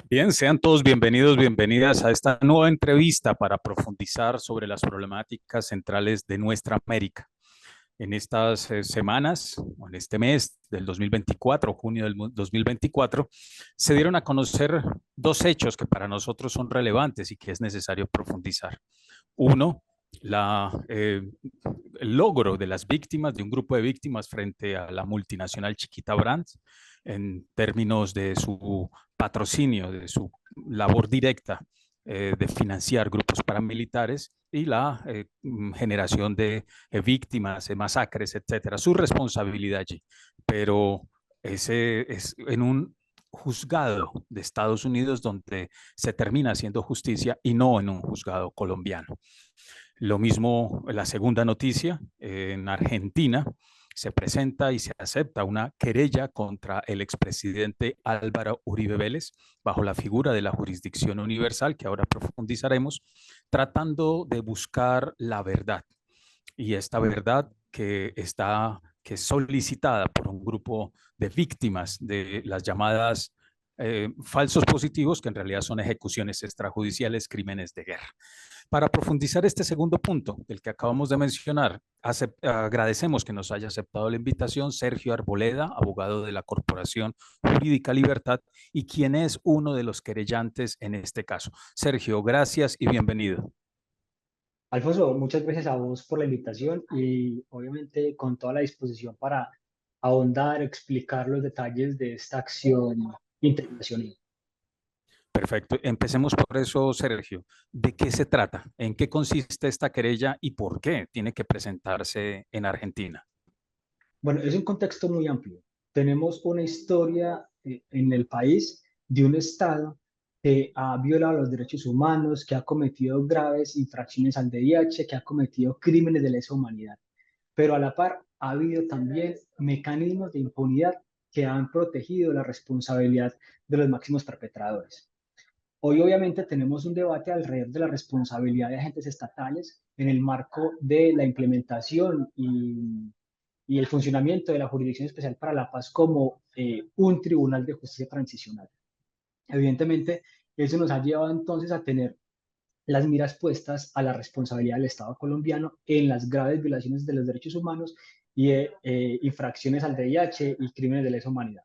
Bien, sean todos bienvenidos, bienvenidas a esta nueva entrevista para profundizar sobre las problemáticas centrales de nuestra América. En estas semanas, o en este mes del 2024, junio del 2024, se dieron a conocer dos hechos que para nosotros son relevantes y que es necesario profundizar. Uno, la, eh, el logro de las víctimas, de un grupo de víctimas frente a la multinacional Chiquita Brands, en términos de su patrocinio, de su labor directa de financiar grupos paramilitares y la generación de víctimas, masacres, etcétera, su responsabilidad allí. Pero ese es en un juzgado de Estados Unidos donde se termina haciendo justicia y no en un juzgado colombiano. Lo mismo, la segunda noticia, en Argentina se presenta y se acepta una querella contra el expresidente Álvaro Uribe Vélez bajo la figura de la jurisdicción universal, que ahora profundizaremos, tratando de buscar la verdad. Y esta verdad que es solicitada por un grupo de víctimas de las llamadas falsos positivos, que en realidad son ejecuciones extrajudiciales, crímenes de guerra. Para profundizar este segundo punto, el que acabamos de mencionar, agradecemos que nos haya aceptado la invitación Sergio Arboleda, abogado de la Corporación Jurídica Libertad y quien es uno de los querellantes en este caso. Sergio, gracias y bienvenido. Alfonso, muchas gracias a vos por la invitación y obviamente con toda la disposición para ahondar, explicar los detalles de esta acción internacional. Perfecto. Empecemos por eso, Sergio. ¿De qué se trata? ¿En qué consiste esta querella y por qué tiene que presentarse en Argentina? Bueno, es un contexto muy amplio. Tenemos una historia en el país de un Estado que ha violado los derechos humanos, que ha cometido graves infracciones al DIH, que ha cometido crímenes de lesa humanidad. Pero a la par ha habido también mecanismos de impunidad que han protegido la responsabilidad de los máximos perpetradores. Hoy obviamente tenemos un debate alrededor de la responsabilidad de agentes estatales en el marco de la implementación y el funcionamiento de la Jurisdicción Especial para la Paz como un tribunal de justicia transicional. Evidentemente, eso nos ha llevado entonces a tener las miras puestas a la responsabilidad del Estado colombiano en las graves violaciones de los derechos humanos y infracciones al VIH y crímenes de lesa humanidad.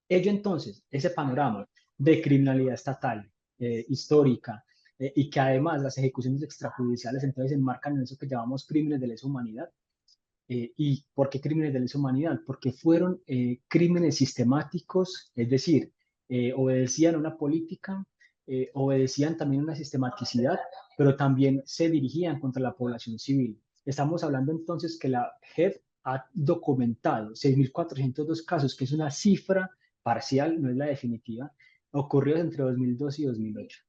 Ello entonces, ese panorama de criminalidad estatal, histórica, y que además las ejecuciones extrajudiciales entonces enmarcan en eso que llamamos crímenes de lesa humanidad. ¿Y por qué crímenes de lesa humanidad? Porque fueron crímenes sistemáticos, es decir, obedecían a una política, obedecían también a una sistematicidad, pero también se dirigían contra la población civil. Estamos hablando entonces que la JEP ha documentado 6.402 casos, que es una cifra parcial, no es la definitiva, ocurridos entre 2002 y 2008.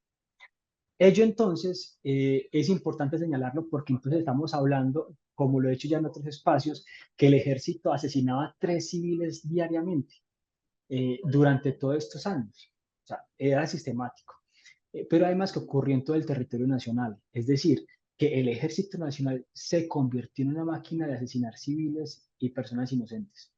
Ello entonces es importante señalarlo porque entonces estamos hablando, como lo he hecho ya en otros espacios, que el ejército asesinaba a 3 civiles diariamente durante todos estos años. O sea, era sistemático. Pero además que ocurrió en todo el territorio nacional. Es decir, que el ejército nacional se convirtió en una máquina de asesinar civiles y personas inocentes.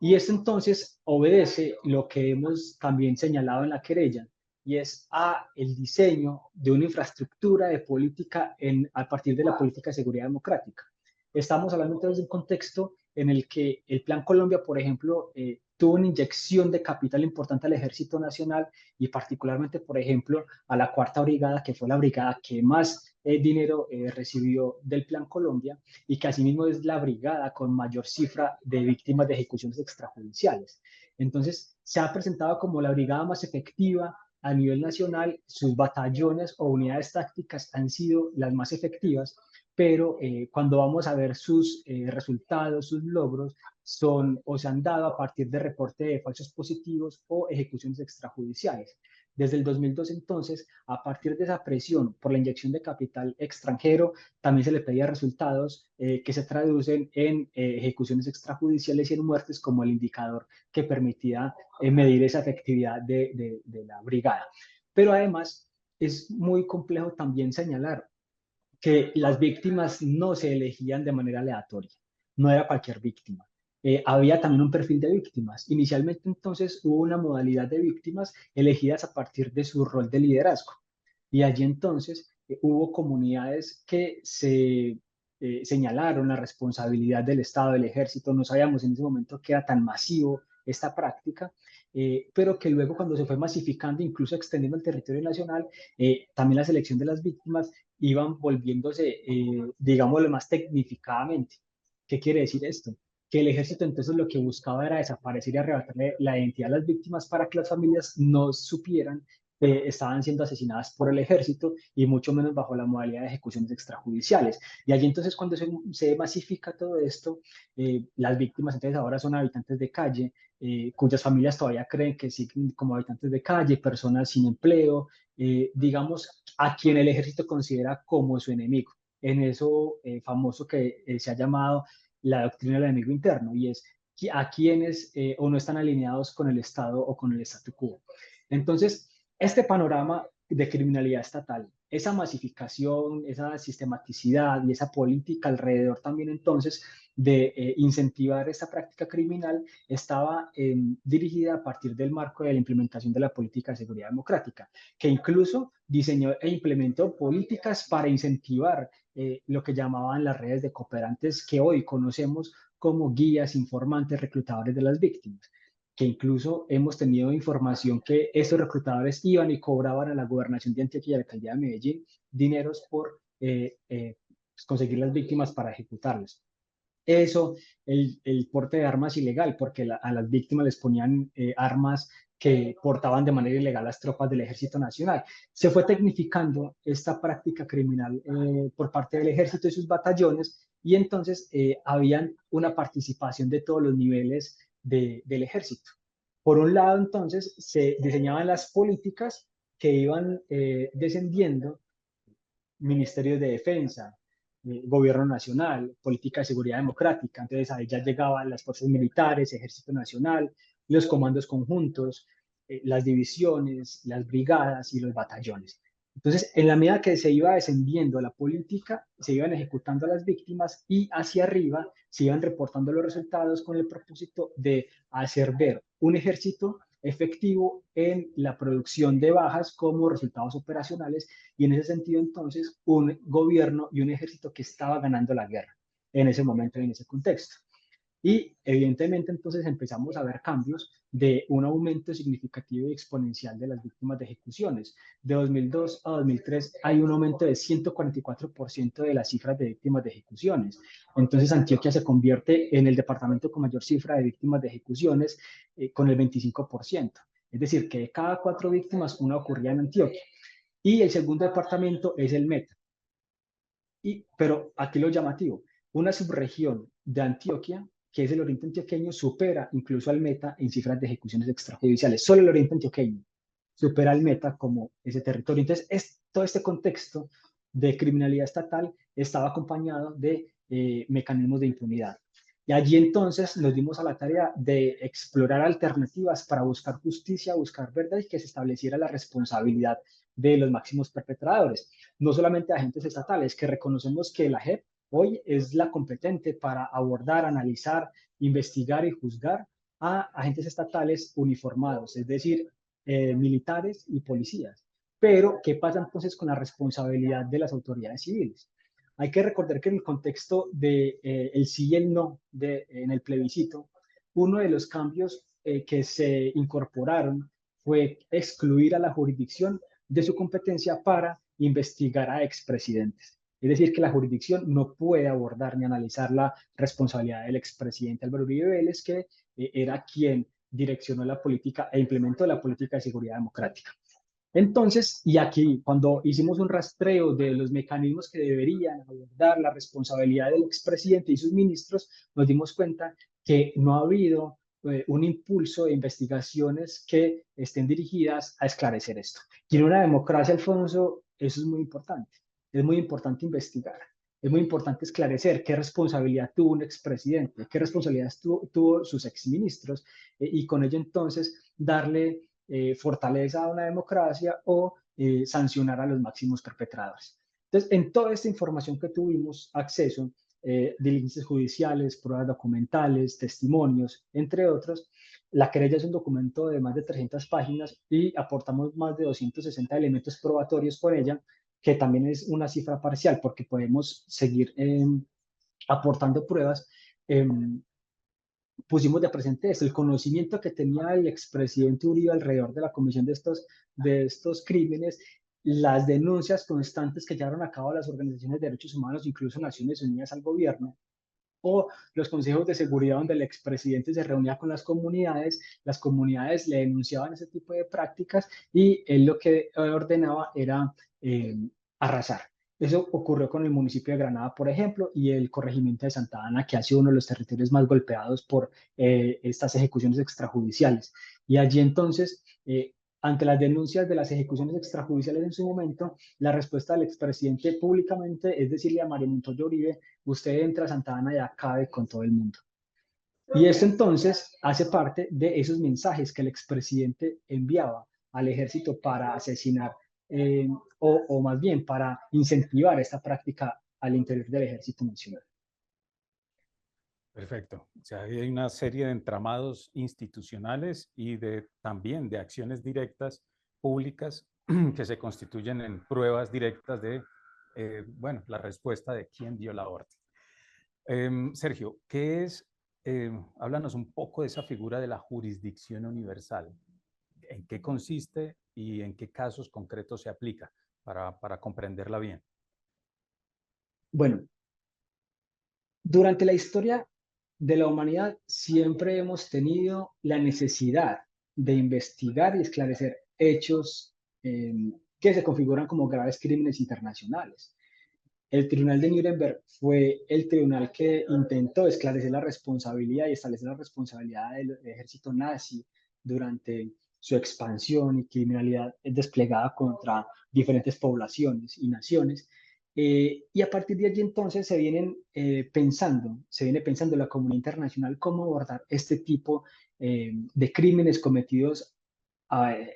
Y esto entonces obedece lo que hemos también señalado en la querella, y es a el diseño de una infraestructura de política a partir de la política de seguridad democrática. Estamos hablando entonces de un contexto en el que el Plan Colombia, por ejemplo, tuvo una inyección de capital importante al Ejército Nacional y particularmente, por ejemplo, a la Cuarta Brigada, que fue la brigada que más dinero recibió del Plan Colombia y que asimismo es la brigada con mayor cifra de víctimas de ejecuciones extrajudiciales. Entonces, se ha presentado como la brigada más efectiva a nivel nacional, sus batallones o unidades tácticas han sido las más efectivas, pero cuando vamos a ver sus resultados, sus logros, son o se han dado a partir de reporte de falsos positivos o ejecuciones extrajudiciales. Desde el 2002 entonces, a partir de esa presión por la inyección de capital extranjero, también se le pedía resultados que se traducen en ejecuciones extrajudiciales y en muertes como el indicador que permitía medir esa efectividad de la brigada. Pero además es muy complejo también señalar que las víctimas no se elegían de manera aleatoria, no era cualquier víctima. había también un perfil de víctimas. Inicialmente entonces hubo una modalidad de víctimas elegidas a partir de su rol de liderazgo. Y allí entonces hubo comunidades que se señalaron la responsabilidad del Estado, del ejército. No sabíamos en ese momento que era tan masivo esta práctica, pero que luego cuando se fue masificando, incluso extendiendo el territorio nacional, también la selección de las víctimas iban volviéndose, digámoslo más tecnificadamente. ¿Qué quiere decir esto? Que el ejército entonces lo que buscaba era desaparecer y arrebatarle la identidad a las víctimas para que las familias no supieran que estaban siendo asesinadas por el ejército y mucho menos bajo la modalidad de ejecuciones extrajudiciales. Y allí entonces cuando se masifica todo esto, las víctimas entonces ahora son habitantes de calle, cuyas familias todavía creen que siguen como habitantes de calle, personas sin empleo, digamos, a quien el ejército considera como su enemigo. En eso famoso que se ha llamado la doctrina del enemigo interno, y es a quienes o no están alineados con el Estado o con el statu quo. Entonces, este panorama de criminalidad estatal, esa masificación, esa sistematicidad y esa política alrededor también entonces de incentivar esta práctica criminal estaba dirigida a partir del marco de la implementación de la política de seguridad democrática, que incluso diseñó e implementó políticas para incentivar lo que llamaban las redes de cooperantes que hoy conocemos como guías, informantes, reclutadores de las víctimas, que incluso hemos tenido información que estos reclutadores iban y cobraban a la gobernación de Antioquia y a la alcaldía de Medellín dineros por pues, conseguir las víctimas para ejecutarlas. Eso, el porte de armas ilegal, porque a las víctimas les ponían armas que portaban de manera ilegal las tropas del Ejército Nacional. Se fue tecnificando esta práctica criminal por parte del Ejército y sus batallones, y entonces habían una participación de todos los niveles del Ejército. Por un lado, entonces, se diseñaban las políticas que iban descendiendo: Ministerio de Defensa, Gobierno Nacional, Política de Seguridad Democrática. Entonces ahí ya llegaban las fuerzas militares, Ejército Nacional, los comandos conjuntos, las divisiones, las brigadas y los batallones. Entonces, en la medida que se iba descendiendo la política, se iban ejecutando a las víctimas y hacia arriba se iban reportando los resultados con el propósito de hacer ver un ejército efectivo en la producción de bajas como resultados operacionales, y en ese sentido entonces un gobierno y un ejército que estaba ganando la guerra en ese momento y en ese contexto. Y evidentemente entonces empezamos a ver cambios de un aumento significativo y exponencial de las víctimas de ejecuciones. De 2002 a 2003 hay un aumento de 144% de las cifras de víctimas de ejecuciones. Entonces Antioquia se convierte en el departamento con mayor cifra de víctimas de ejecuciones, con el 25%. Es decir, que de cada 4 víctimas, una ocurría en Antioquia. Y el segundo departamento es el Meta. Pero aquí lo llamativo: una subregión de Antioquia, que es el oriente antioqueño, supera incluso al Meta en cifras de ejecuciones extrajudiciales. Solo el oriente antioqueño supera al Meta como ese territorio. Entonces, todo este contexto de criminalidad estatal estaba acompañado de mecanismos de impunidad. Y allí entonces nos dimos a la tarea de explorar alternativas para buscar justicia, buscar verdad, y que se estableciera la responsabilidad de los máximos perpetradores, no solamente agentes estatales, que reconocemos que la JEP hoy es la competente para abordar, analizar, investigar y juzgar a agentes estatales uniformados, es decir, militares y policías. Pero, ¿qué pasa entonces con la responsabilidad de las autoridades civiles? Hay que recordar que en el contexto de el sí y el no en el plebiscito, uno de los cambios que se incorporaron fue excluir a la jurisdicción de su competencia para investigar a expresidentes. Es decir, que la jurisdicción no puede abordar ni analizar la responsabilidad del expresidente Álvaro Uribe Vélez, que era quien direccionó la política e implementó la política de seguridad democrática. Entonces, y aquí, cuando hicimos un rastreo de los mecanismos que deberían abordar la responsabilidad del expresidente y sus ministros, nos dimos cuenta que no ha habido un impulso de investigaciones que estén dirigidas a esclarecer esto. Y en una democracia, Alfonso, eso es muy importante. Es muy importante investigar. Es muy importante esclarecer qué responsabilidad tuvo un expresidente, qué responsabilidad tuvo sus exministros, y con ello entonces darle fortaleza a una democracia o sancionar a los máximos perpetradores. Entonces, en toda esta información que tuvimos acceso, diligencias judiciales, pruebas documentales, testimonios, entre otros. La querella es un documento de más de 300 páginas y aportamos más de 260 elementos probatorios por ella, que también es una cifra parcial porque podemos seguir aportando pruebas. Eh, Pusimos de presente esto, el conocimiento que tenía el expresidente Uribe alrededor de la comisión de estos crímenes, las denuncias constantes que llevaron a cabo las organizaciones de derechos humanos, incluso Naciones Unidas al gobierno, o los consejos de seguridad donde el expresidente se reunía con las comunidades le denunciaban ese tipo de prácticas y él lo que ordenaba era arrasar. Eso ocurrió con el municipio de Granada, por ejemplo, y el corregimiento de Santa Ana, que ha sido uno de los territorios más golpeados por estas ejecuciones extrajudiciales. Y allí entonces, ante las denuncias de las ejecuciones extrajudiciales en su momento, la respuesta del expresidente públicamente es decirle a Mario Montoya Uribe: usted entra a Santa Ana y acabe con todo el mundo. Y esto entonces hace parte de esos mensajes que el expresidente enviaba al ejército para asesinar eh, o más bien para incentivar esta práctica al interior del ejército nacional. Perfecto. O sea, hay una serie de entramados institucionales y también de acciones directas públicas que se constituyen en pruebas directas de, bueno, la respuesta de quién dio la orden. Sergio, ¿qué es? Háblanos un poco de esa figura de la jurisdicción universal. ¿En qué consiste y en qué casos concretos se aplica para comprenderla bien? Bueno, durante la historia de la humanidad siempre hemos tenido la necesidad de investigar y esclarecer hechos que se configuran como graves crímenes internacionales. El Tribunal de Nuremberg fue el tribunal que intentó esclarecer la responsabilidad y establecer la responsabilidad del ejército nazi durante su expansión y criminalidad desplegada contra diferentes poblaciones y naciones. Y a partir de allí entonces se viene pensando la comunidad internacional cómo abordar este tipo de crímenes cometidos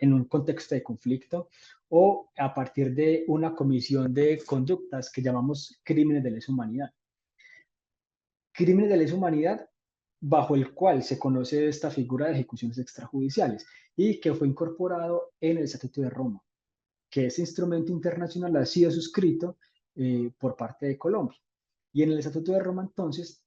en un contexto de conflicto o a partir de una comisión de conductas que llamamos crímenes de lesa humanidad. Crímenes de lesa humanidad bajo el cual se conoce esta figura de ejecuciones extrajudiciales y que fue incorporado en el Estatuto de Roma, que ese instrumento internacional ha sido suscrito por parte de Colombia. Y en el Estatuto de Roma entonces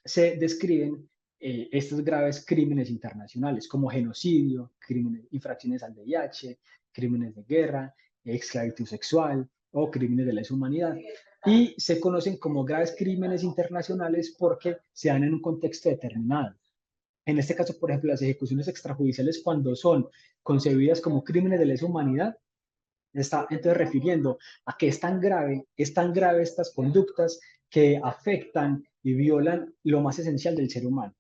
se describen estos graves crímenes internacionales como genocidio, crímenes, infracciones al VIH, crímenes de guerra, esclavitud sexual o crímenes de lesa humanidad. Y se conocen como graves crímenes internacionales porque se dan en un contexto determinado. En este caso, por ejemplo, las ejecuciones extrajudiciales, cuando son concebidas como crímenes de lesa humanidad, está entonces refiriendo a que es tan grave estas conductas que afectan y violan lo más esencial del ser humano.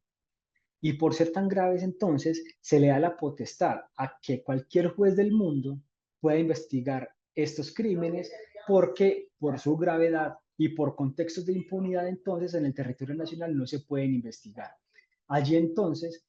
Y por ser tan graves, entonces, se le da la potestad a que cualquier juez del mundo pueda investigar estos crímenes porque por su gravedad y por contextos de impunidad, entonces, en el territorio nacional no se pueden investigar. Allí, entonces,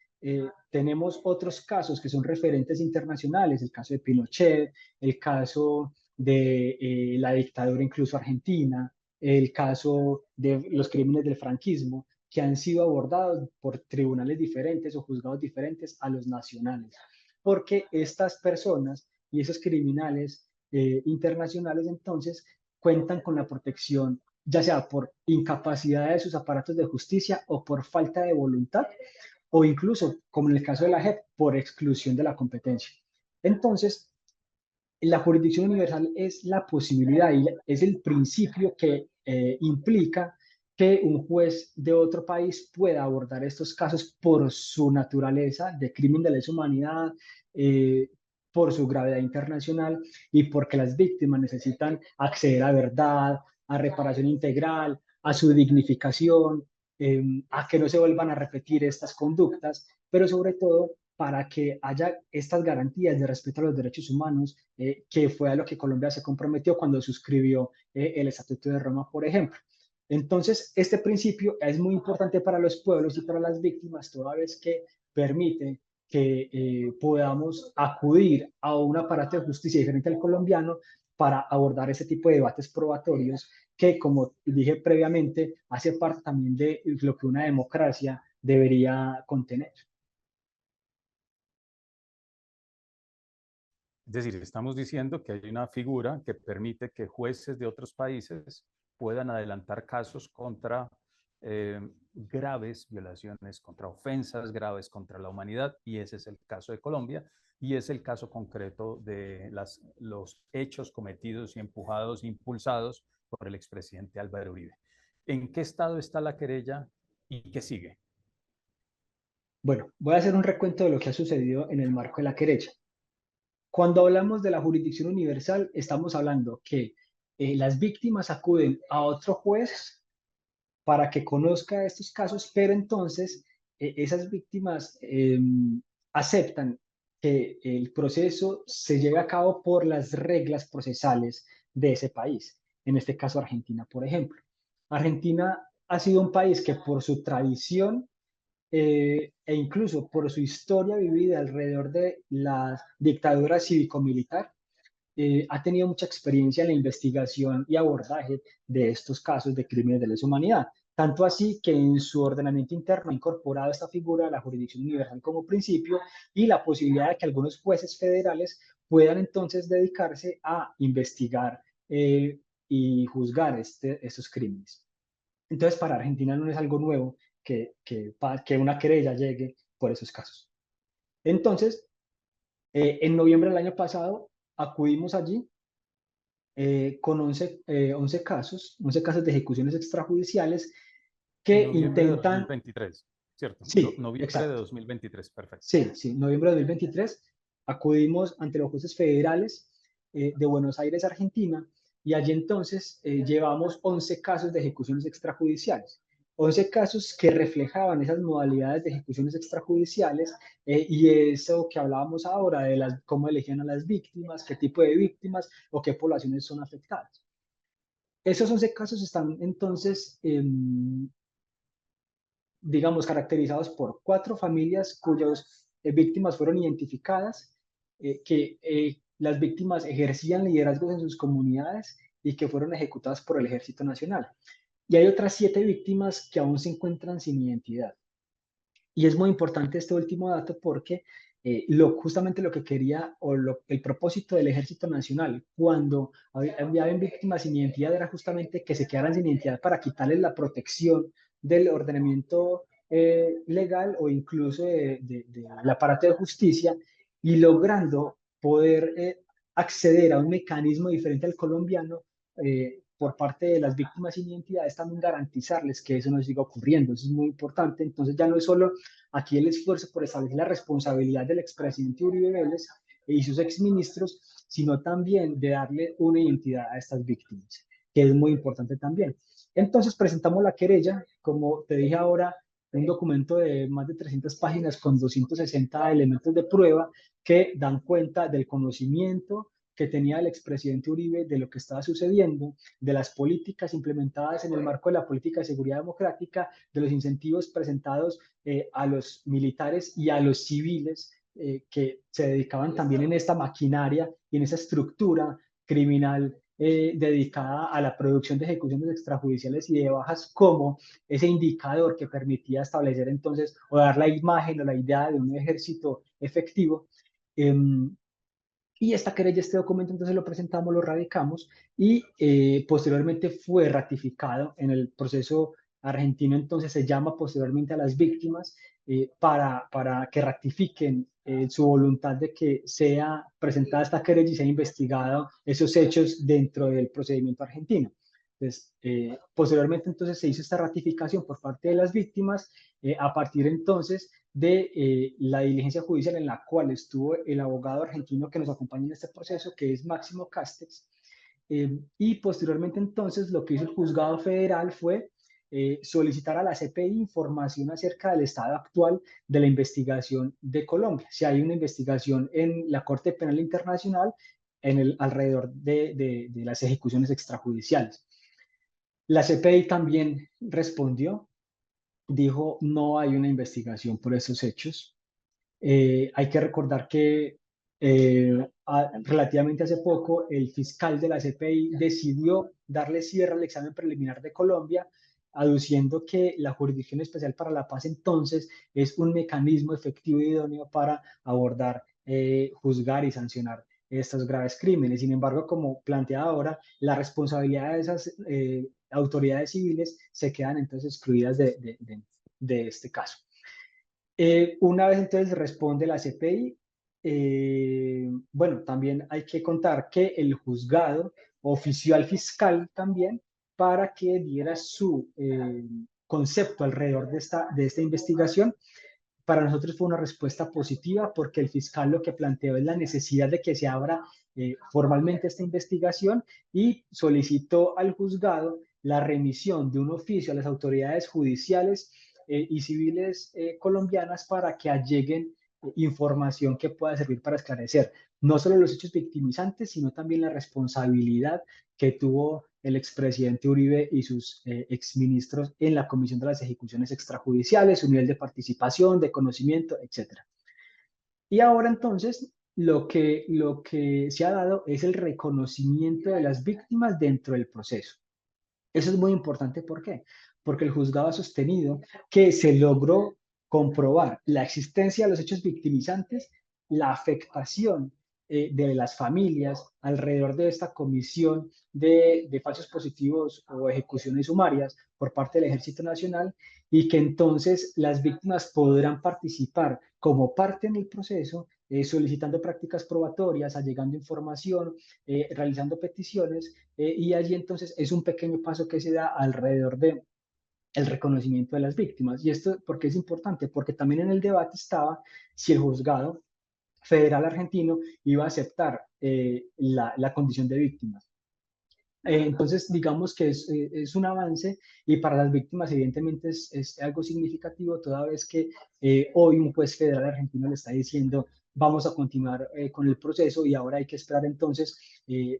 tenemos otros casos que son referentes internacionales, el caso de Pinochet, el caso de la dictadura incluso argentina, el caso de los crímenes del franquismo, que han sido abordados por tribunales diferentes o juzgados diferentes a los nacionales, porque estas personas y esos criminales internacionales entonces cuentan con la protección, ya sea por incapacidad de sus aparatos de justicia o por falta de voluntad, o incluso, como en el caso de la JEP, por exclusión de la competencia. Entonces, la jurisdicción universal es la posibilidad y es el principio que implica que un juez de otro país pueda abordar estos casos por su naturaleza de crimen de lesa humanidad, por su gravedad internacional y porque las víctimas necesitan acceder a verdad, a reparación integral, a su dignificación, a que no se vuelvan a repetir estas conductas, pero sobre todo para que haya estas garantías de respeto a los derechos humanos, que fue a lo que Colombia se comprometió cuando suscribió el Estatuto de Roma, por ejemplo. Entonces, este principio es muy importante para los pueblos y para las víctimas, toda vez que permite que podamos acudir a un aparato de justicia diferente al colombiano para abordar ese tipo de debates probatorios que, como dije previamente, hace parte también de lo que una democracia debería contener. Es decir, estamos diciendo que hay una figura que permite que jueces de otros países puedan adelantar casos contra graves violaciones, contra ofensas graves contra la humanidad, y ese es el caso de Colombia, y es el caso concreto de los hechos cometidos y empujados, impulsados por el expresidente Álvaro Uribe. ¿En qué estado está la querella y qué sigue? Bueno, voy a hacer un recuento de lo que ha sucedido en el marco de la querella. Cuando hablamos de la jurisdicción universal, estamos hablando que las víctimas acuden a otro juez para que conozca estos casos, pero entonces esas víctimas aceptan que el proceso se lleve a cabo por las reglas procesales de ese país, en este caso Argentina, por ejemplo. Argentina ha sido un país que por su tradición e incluso por su historia vivida alrededor de la dictadura cívico-militar, ha tenido mucha experiencia en la investigación y abordaje de estos casos de crímenes de lesa humanidad. Tanto así que en su ordenamiento interno ha incorporado esta figura de la jurisdicción universal como principio y la posibilidad de que algunos jueces federales puedan entonces dedicarse a investigar y juzgar estos crímenes. Entonces, para Argentina no es algo nuevo que una querella llegue por esos casos. Entonces, en noviembre del año pasado acudimos allí con 11 casos de ejecuciones extrajudiciales En que noviembre de intentan, 2023, ¿cierto? sí, Noviembre de exacto, 2023, perfecto. sí, sí, noviembre de 2023, acudimos ante los jueces federales de Buenos Aires, Argentina, y allí entonces llevamos 11 casos de ejecuciones extrajudiciales. 11 casos que reflejaban esas modalidades de ejecuciones extrajudiciales y eso que hablábamos ahora de cómo elegían a las víctimas, qué tipo de víctimas o qué poblaciones son afectadas. Esos 11 casos están entonces, digamos, caracterizados por 4 familias cuyas víctimas fueron identificadas, que las víctimas ejercían liderazgos en sus comunidades y que fueron ejecutadas por el Ejército Nacional. Y hay otras 7 víctimas que aún se encuentran sin identidad. Y es muy importante este último dato porque justamente lo que quería el propósito del Ejército Nacional cuando había víctimas sin identidad era justamente que se quedaran sin identidad para quitarles la protección del ordenamiento legal o incluso del aparato de justicia y logrando poder acceder a un mecanismo diferente al colombiano por parte de las víctimas sin identidad, es también garantizarles que eso no siga ocurriendo. Eso es muy importante. Entonces ya no es solo aquí el esfuerzo por establecer la responsabilidad del expresidente Uribe Vélez y sus exministros, sino también de darle una identidad a estas víctimas, que es muy importante también. Entonces presentamos la querella, como te dije ahora, un documento de más de 300 páginas con 260 elementos de prueba que dan cuenta del conocimiento que tenía el expresidente Uribe de lo que estaba sucediendo, de las políticas implementadas en el marco de la política de seguridad democrática, de los incentivos presentados a los militares y a los civiles que se dedicaban también en esta maquinaria y en esa estructura criminal dedicada a la producción de ejecuciones extrajudiciales y de bajas como ese indicador que permitía establecer entonces o dar la imagen o la idea de un ejército efectivo. Y esta querella, este documento, entonces lo presentamos, lo radicamos y posteriormente fue ratificado en el proceso argentino. Entonces se llama posteriormente a las víctimas para que ratifiquen su voluntad de que sea presentada esta querella y sea investigado esos hechos dentro del procedimiento argentino. Entonces, posteriormente entonces se hizo esta ratificación por parte de las víctimas a partir entonces de la diligencia judicial en la cual estuvo el abogado argentino que nos acompaña en este proceso, que es Máximo Castex. Y posteriormente entonces lo que hizo el juzgado federal fue solicitar a la CPI información acerca del estado actual de la investigación de Colombia. Si hay una investigación en la Corte Penal Internacional alrededor de las ejecuciones extrajudiciales. La CPI también respondió, dijo no hay una investigación por esos hechos. Hay que recordar que Relativamente hace poco, el fiscal de la CPI decidió darle cierre al examen preliminar de Colombia, aduciendo que la Jurisdicción Especial para la Paz entonces es un mecanismo efectivo y idóneo para abordar, juzgar y sancionar estos graves crímenes. Sin embargo, como plantea ahora, la responsabilidad de esas autoridades civiles se quedan entonces excluidas de este caso. Una vez entonces responde la CPI, bueno, también hay que contar que el juzgado ofició al fiscal también para que diera su concepto alrededor de esta investigación. Para nosotros fue una respuesta positiva porque el fiscal lo que planteó es la necesidad de que se abra formalmente esta investigación y solicitó al juzgado la remisión de un oficio a las autoridades judiciales y civiles colombianas para que alleguen información que pueda servir para esclarecer no solo los hechos victimizantes, sino también la responsabilidad que tuvo el expresidente Uribe y sus exministros en la Comisión de las Ejecuciones Extrajudiciales, su nivel de participación, de conocimiento, etcétera. Y ahora entonces lo que se ha dado es el reconocimiento de las víctimas dentro del proceso. Eso es muy importante, ¿por qué? Porque el juzgado ha sostenido que se logró comprobar la existencia de los hechos victimizantes, la afectación de las familias alrededor de esta comisión de falsos positivos o ejecuciones sumarias por parte del Ejército Nacional y que entonces las víctimas podrán participar como parte en el proceso, solicitando prácticas probatorias, allegando información, realizando peticiones y allí entonces es un pequeño paso que se da alrededor de el reconocimiento de las víctimas. Y esto, ¿por qué es importante? Porque también en el debate estaba si el juzgado federal argentino iba a aceptar la condición de víctimas. Entonces, digamos que es un avance y para las víctimas evidentemente es algo significativo toda vez que hoy un juez federal argentino le está diciendo vamos a continuar con el proceso y ahora hay que esperar entonces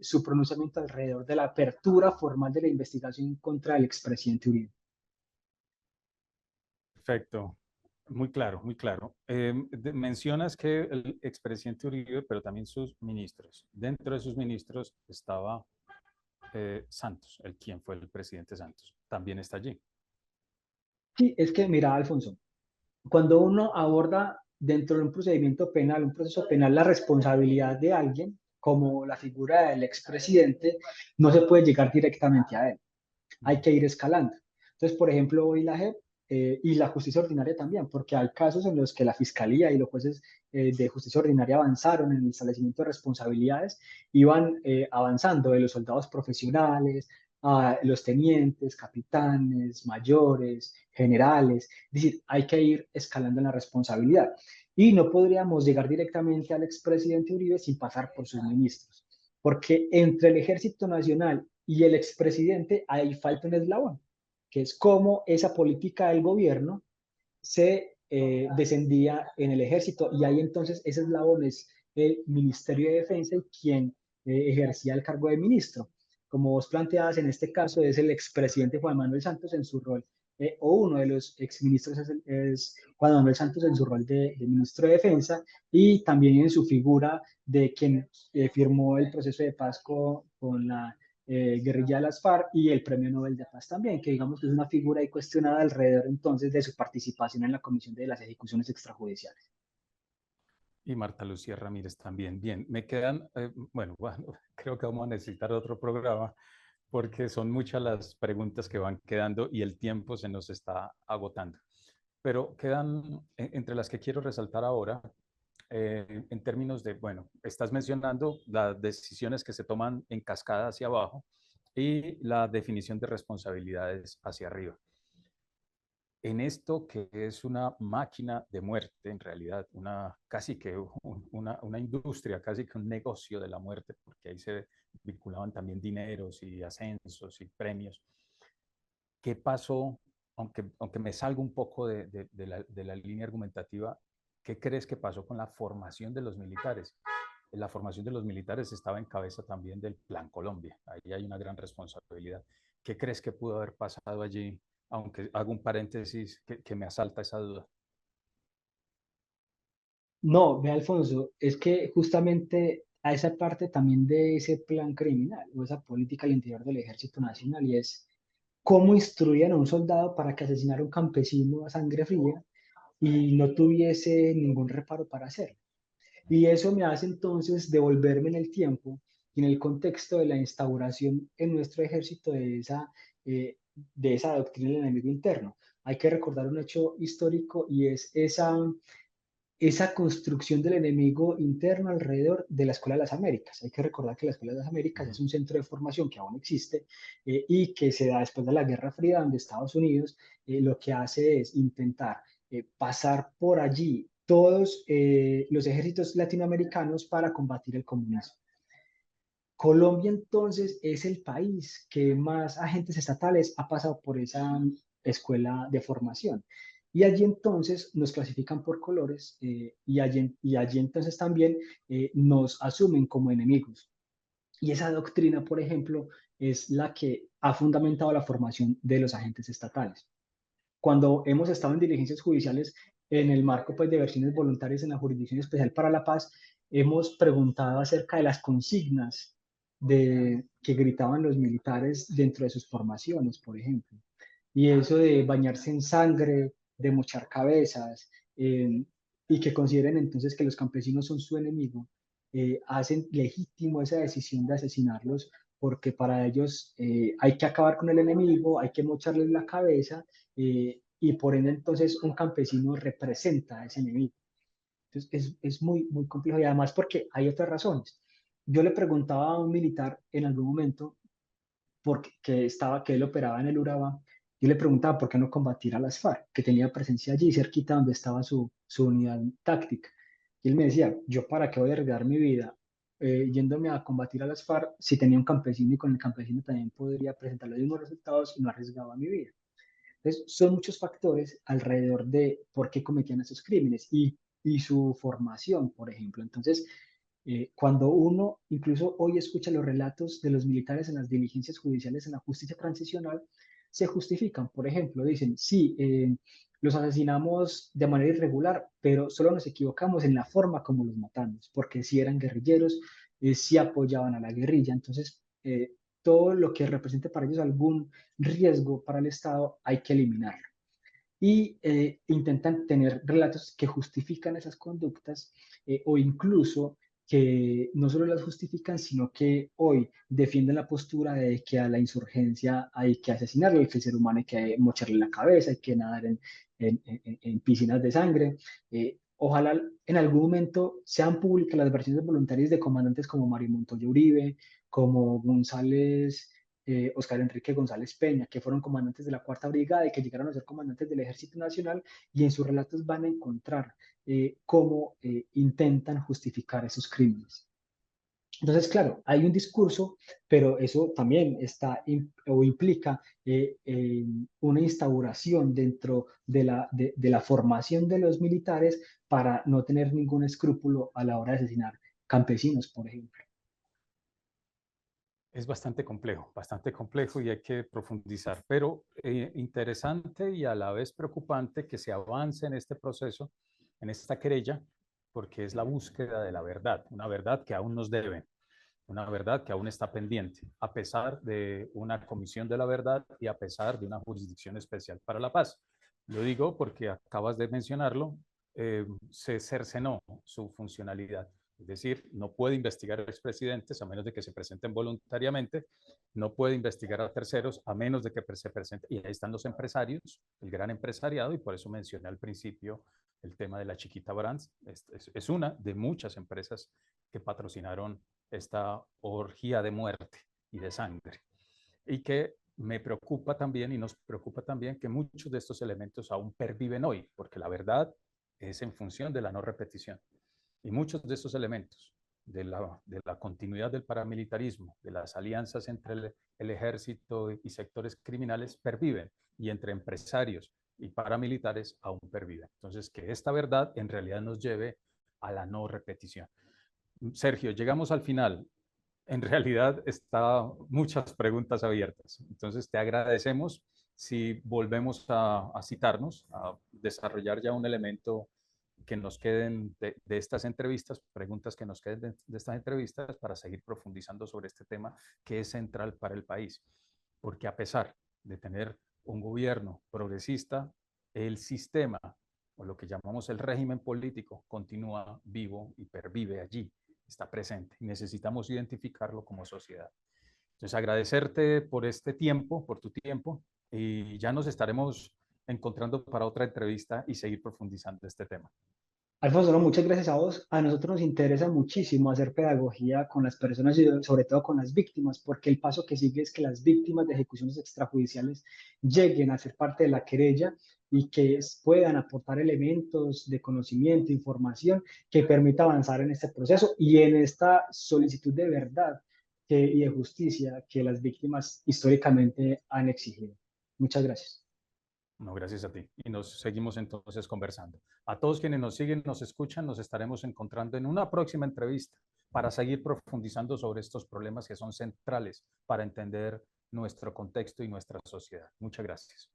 su pronunciamiento alrededor de la apertura formal de la investigación contra el expresidente Uribe. Perfecto. Muy claro, muy claro. Mencionas que el expresidente Uribe, pero también sus ministros. Dentro de sus ministros estaba Santos, el quien fue el presidente Santos. También está allí. Sí, es que mira, Alfonso, cuando uno aborda dentro de un procedimiento penal, un proceso penal, la responsabilidad de alguien, como la figura del expresidente, no se puede llegar directamente a él. Hay que ir escalando. Entonces, por ejemplo, hoy la JEP y la justicia ordinaria también, porque hay casos en los que la fiscalía y los jueces de justicia ordinaria avanzaron en el establecimiento de responsabilidades, iban avanzando de los soldados profesionales a los tenientes, capitanes, mayores, generales. Es decir, hay que ir escalando en la responsabilidad. Y no podríamos llegar directamente al expresidente Uribe sin pasar por sus ministros, porque entre el Ejército Nacional y el expresidente ahí falta un eslabón, que es cómo esa política del gobierno se descendía en el ejército y ahí entonces ese eslabón es el Ministerio de Defensa y quien ejercía el cargo de ministro. Como vos planteabas, en este caso es el expresidente Juan Manuel Santos en su rol, o uno de los exministros es Juan Manuel Santos en su rol de ministro de Defensa y también en su figura de quien firmó el proceso de paz con la guerrilla de las FARC y el Premio Nobel de Paz también, que digamos que es una figura ahí cuestionada alrededor entonces de su participación en la Comisión de las Ejecuciones Extrajudiciales. Y Marta Lucía Ramírez también. Bien, me quedan, bueno, creo que vamos a necesitar otro programa porque son muchas las preguntas que van quedando y el tiempo se nos está agotando. Pero quedan, entre las que quiero resaltar ahora, en términos de, bueno, estás mencionando las decisiones que se toman en cascada hacia abajo y la definición de responsabilidades hacia arriba. En esto que es una máquina de muerte, en realidad, casi que una industria, casi que un negocio de la muerte, porque ahí se vinculaban también dineros y ascensos y premios. ¿Qué pasó? Aunque me salgo un poco de la línea argumentativa, ¿qué crees que pasó con la formación de los militares? La formación de los militares estaba en cabeza también del Plan Colombia. Ahí hay una gran responsabilidad. ¿Qué crees que pudo haber pasado allí? Aunque hago un paréntesis que me asalta esa duda. No, ve Alfonso, es que justamente a esa parte también de ese plan criminal o esa política al interior del Ejército Nacional y es cómo instruían a un soldado para que asesinara a un campesino a sangre fría y no tuviese ningún reparo para hacerlo. Y eso me hace entonces devolverme en el tiempo y en el contexto de la instauración en nuestro ejército de esa doctrina del enemigo interno. Hay que recordar un hecho histórico y es esa construcción del enemigo interno alrededor de la Escuela de las Américas. Hay que recordar que la Escuela de las Américas es un centro de formación que aún existe y que se da después de la Guerra Fría, donde Estados Unidos lo que hace es intentar pasar por allí todos los ejércitos latinoamericanos para combatir el comunismo. Colombia entonces es el país que más agentes estatales ha pasado por esa escuela de formación. Y allí entonces nos clasifican por colores y allí entonces también nos asumen como enemigos. Y esa doctrina, por ejemplo, es la que ha fundamentado la formación de los agentes estatales. Cuando hemos estado en diligencias judiciales en el marco pues, de versiones voluntarias en la Jurisdicción Especial para la Paz, hemos preguntado acerca de las consignas que gritaban los militares dentro de sus formaciones, por ejemplo. Y eso de bañarse en sangre, de mochar cabezas, y que consideren entonces que los campesinos son su enemigo, hacen legítimo esa decisión de asesinarlos porque para ellos hay que acabar con el enemigo, hay que mocharles la cabeza y por ende entonces un campesino representa a ese enemigo. Entonces es muy, muy complejo y además porque hay otras razones. Yo le preguntaba a un militar en algún momento porque que él operaba en el Urabá, yo le preguntaba por qué no combatir a las FARC, que tenía presencia allí cerquita donde estaba su unidad táctica. Y él me decía, yo para qué voy a arriesgar mi vida yéndome a combatir a las FARC si tenía un campesino y con el campesino también podría presentar los mismos resultados y no arriesgaba mi vida. Entonces, son muchos factores alrededor de por qué cometían esos crímenes y su formación, por ejemplo. Entonces, cuando uno incluso hoy escucha los relatos de los militares en las diligencias judiciales en la justicia transicional, se justifican. Por ejemplo, dicen, sí, los asesinamos de manera irregular, pero solo nos equivocamos en la forma como los matamos, porque si eran guerrilleros, si apoyaban a la guerrilla. Entonces, todo lo que represente para ellos algún riesgo para el Estado hay que eliminarlo. Y intentan tener relatos que justifican esas conductas o incluso que no solo las justifican, sino que hoy defienden la postura de que a la insurgencia hay que asesinarlo, que el ser humano hay que mocharle la cabeza, hay que nadar en piscinas de sangre. Ojalá en algún momento sean públicas las versiones voluntarias de comandantes como Mario Montoya Uribe, como González Oscar Enrique González Peña, que fueron comandantes de la Cuarta Brigada y que llegaron a ser comandantes del Ejército Nacional, y en sus relatos van a encontrar cómo intentan justificar esos crímenes. Entonces, claro, hay un discurso, pero eso también o implica una instauración dentro de la formación de los militares para no tener ningún escrúpulo a la hora de asesinar campesinos, por ejemplo. Es bastante complejo y hay que profundizar, pero interesante y a la vez preocupante que se avance en este proceso, en esta querella, porque es la búsqueda de la verdad, una verdad que aún nos deben, una verdad que aún está pendiente, a pesar de una comisión de la verdad y a pesar de una jurisdicción especial para la paz. Lo digo porque acabas de mencionarlo, se cercenó su funcionalidad. Es decir, no puede investigar a expresidentes a menos de que se presenten voluntariamente, no puede investigar a terceros a menos de que se presenten. Y ahí están los empresarios, el gran empresariado, y por eso mencioné al principio el tema de la Chiquita Brands. Es una de muchas empresas que patrocinaron esta orgía de muerte y de sangre. Y que me preocupa también y nos preocupa también que muchos de estos elementos aún perviven hoy, porque la verdad es en función de la no repetición. Y muchos de estos elementos de la continuidad del paramilitarismo, de las alianzas entre el ejército y sectores criminales perviven y entre empresarios y paramilitares aún perviven. Entonces, que esta verdad en realidad nos lleve a la no repetición. Sergio, llegamos al final. En realidad está muchas preguntas abiertas. Entonces te agradecemos si volvemos a citarnos, a desarrollar ya un elemento que nos queden de estas entrevistas, preguntas que nos queden de estas entrevistas para seguir profundizando sobre este tema que es central para el país. Porque a pesar de tener un gobierno progresista, el sistema, o lo que llamamos el régimen político, continúa vivo y pervive allí, está presente y necesitamos identificarlo como sociedad. Entonces, agradecerte por este tiempo, por tu tiempo, y ya nos estaremos encontrando para otra entrevista y seguir profundizando este tema. Alfonso, no, muchas gracias a vos. A nosotros nos interesa muchísimo hacer pedagogía con las personas y sobre todo con las víctimas, porque el paso que sigue es que las víctimas de ejecuciones extrajudiciales lleguen a ser parte de la querella y que puedan aportar elementos de conocimiento, información que permita avanzar en este proceso y en esta solicitud de verdad y de justicia que las víctimas históricamente han exigido. Muchas gracias. No, gracias a ti. Y nos seguimos entonces conversando. A todos quienes nos siguen, nos escuchan, nos estaremos encontrando en una próxima entrevista para seguir profundizando sobre estos problemas que son centrales para entender nuestro contexto y nuestra sociedad. Muchas gracias.